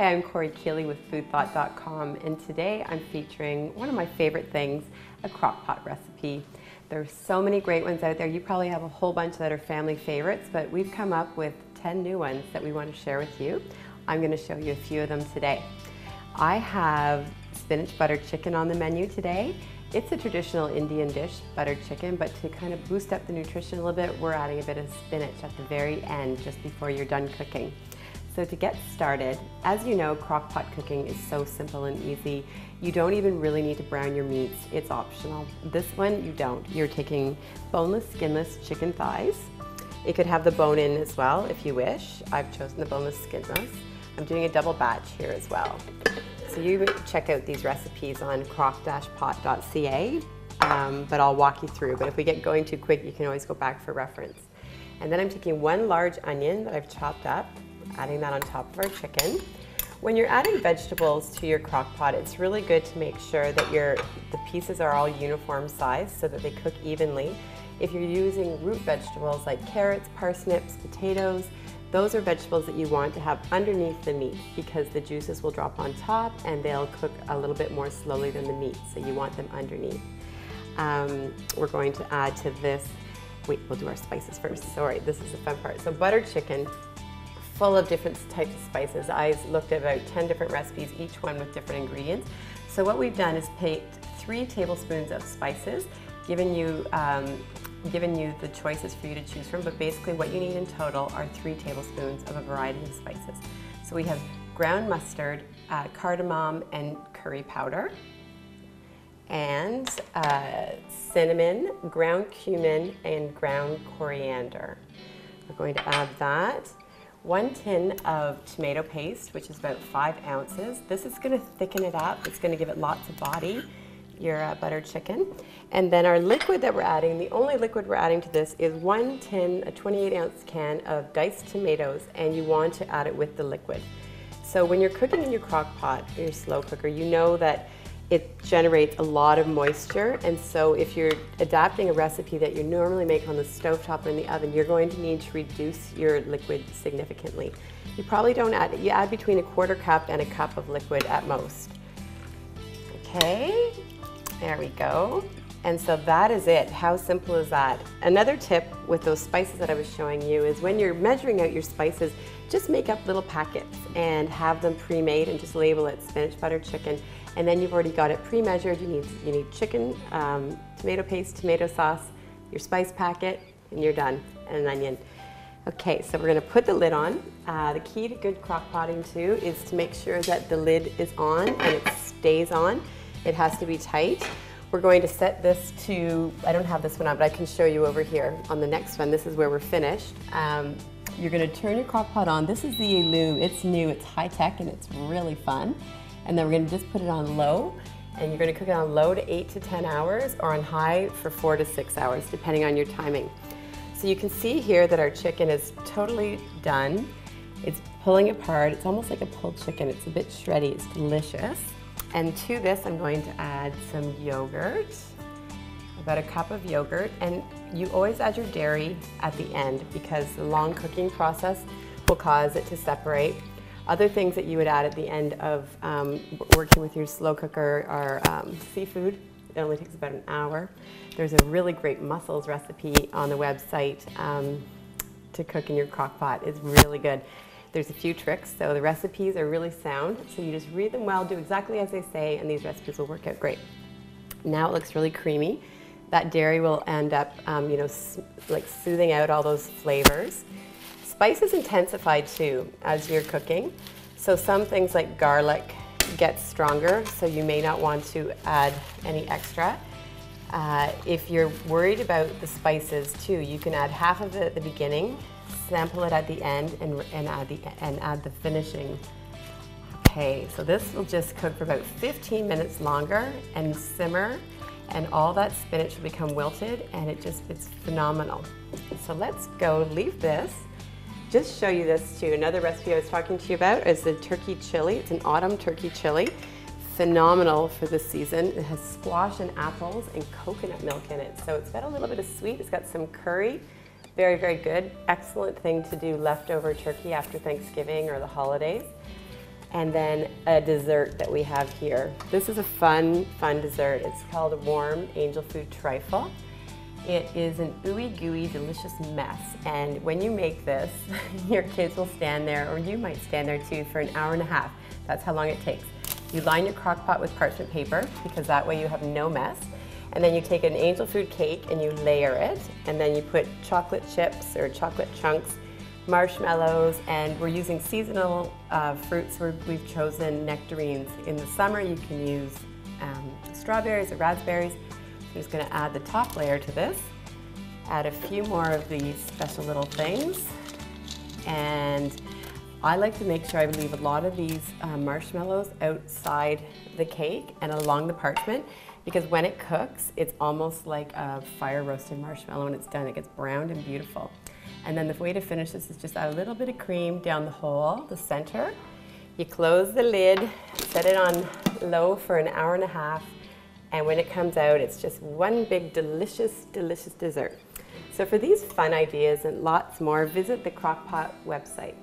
Hi, I'm Korey with foodthought.com, and today I'm featuring one of my favorite things, a crock pot recipe. There's so many great ones out there. You probably have a whole bunch that are family favorites, but we've come up with 10 new ones that we want to share with you. I'm going to show you a few of them today. I have spinach butter chicken on the menu today. It's a traditional Indian dish, buttered chicken, but to kind of boost up the nutrition a little bit, we're adding a bit of spinach at the very end, just before you're done cooking. So to get started, as you know, crock pot cooking is so simple and easy. You don't even really need to brown your meats. It's optional. This one, you don't. You're taking boneless, skinless chicken thighs. It could have the bone in as well if you wish. I've chosen the boneless, skinless. I'm doing a double batch here as well. So you check out these recipes on crock-pot.ca, but I'll walk you through. But if we get going too quick, you can always go back for reference. And then I'm taking one large onion that I've chopped up, adding that on top of our chicken. When you're adding vegetables to your crock pot, it's really good to make sure that the pieces are all uniform size so that they cook evenly. If you're using root vegetables like carrots, parsnips, potatoes, those are vegetables that you want to have underneath the meat because the juices will drop on top and they'll cook a little bit more slowly than the meat, so you want them underneath. We're going to add to this, wait, we'll do our spices first. Sorry, this is the fun part. So buttered chicken, full of different types of spices. I looked at about 10 different recipes, each one with different ingredients. So what we've done is picked 3 tablespoons of spices, given you the choices for you to choose from, but basically what you need in total are 3 tablespoons of a variety of spices. So we have ground mustard, cardamom and curry powder, and cinnamon, ground cumin, and ground coriander. We're going to add that. 1 tin of tomato paste, which is about 5 ounces. This is going to thicken it up. It's going to give it lots of body, your buttered chicken. And then our liquid that we're adding, the only liquid we're adding to this is 1 tin, a 28-ounce can of diced tomatoes, and you want to add it with the liquid. So when you're cooking in your crock pot, your slow cooker, you know that it generates a lot of moisture, and so if you're adapting a recipe that you normally make on the stovetop or in the oven, you're going to need to reduce your liquid significantly. You probably don't add, you add between a 1/4 cup and a cup of liquid at most. Okay, there we go. And so that is it. How simple is that? Another tip with those spices that I was showing you is when you're measuring out your spices, just make up little packets and have them pre-made and just label it spinach butter chicken. And then you've already got it pre-measured. You need chicken, tomato paste, tomato sauce, your spice packet, and you're done, and an onion. Okay, so we're gonna put the lid on. The key to good crock potting too is to make sure that the lid is on and it stays on. It has to be tight. We're going to set this to, I don't have this one on, but I can show you over here on the next one. This is where we're finished. You're gonna turn your crock pot on. This is the Elu. It's new, it's high tech, and it's really fun. And then we're gonna just put it on low, and you're gonna cook it on low to 8 to 10 hours, or on high for 4 to 6 hours, depending on your timing. So you can see here that our chicken is totally done. It's pulling apart. It's almost like a pulled chicken. It's a bit shreddy. It's delicious. And to this, I'm going to add some yogurt, about a cup of yogurt. And you always add your dairy at the end because the long cooking process will cause it to separate. Other things that you would add at the end of working with your slow cooker are seafood. It only takes about an hour. There's a really great mussels recipe on the website to cook in your crock pot. It's really good. There's a few tricks, so the recipes are really sound, so you just read them well, do exactly as they say, and these recipes will work out great. Now it looks really creamy. That dairy will end up, like soothing out all those flavors. Spices intensify too as you're cooking, so some things like garlic get stronger, so you may not want to add any extra. If you're worried about the spices too, you can add half of it at the beginning, sample it at the end, and add the finishing. Okay, so this will just cook for about 15 minutes longer and simmer, and all that spinach will become wilted, and it's phenomenal. So let's go leave this. Just show you this too. Another recipe I was talking to you about is the turkey chili. It's an autumn turkey chili. Phenomenal for this season. It has squash and apples and coconut milk in it. So it's got a little bit of sweet. It's got some curry. Very, very good. Excellent thing to do leftover turkey after Thanksgiving or the holidays. And then a dessert that we have here. This is a fun dessert. It's called a warm angel food trifle. It is an ooey gooey delicious mess, and when you make this, your kids will stand there, or you might stand there too, for an hour and a half. That's how long it takes. You line your crock pot with parchment paper, because that way you have no mess. And then you take an angel food cake and you layer it, and then you put chocolate chips or chocolate chunks, marshmallows, and we're using seasonal fruits. We've chosen nectarines. In the summer you can use strawberries or raspberries. I'm just going to add the top layer to this, add a few more of these special little things, and I like to make sure I leave a lot of these marshmallows outside the cake and along the parchment, because when it cooks, it's almost like a fire roasted marshmallow when it's done. It gets browned and beautiful. And then the way to finish this is just add a little bit of cream down the hole, the center. You close the lid, set it on low for an hour and a half, and when it comes out, it's just one big delicious, delicious dessert. So for these fun ideas and lots more, visit the Crock Pot website.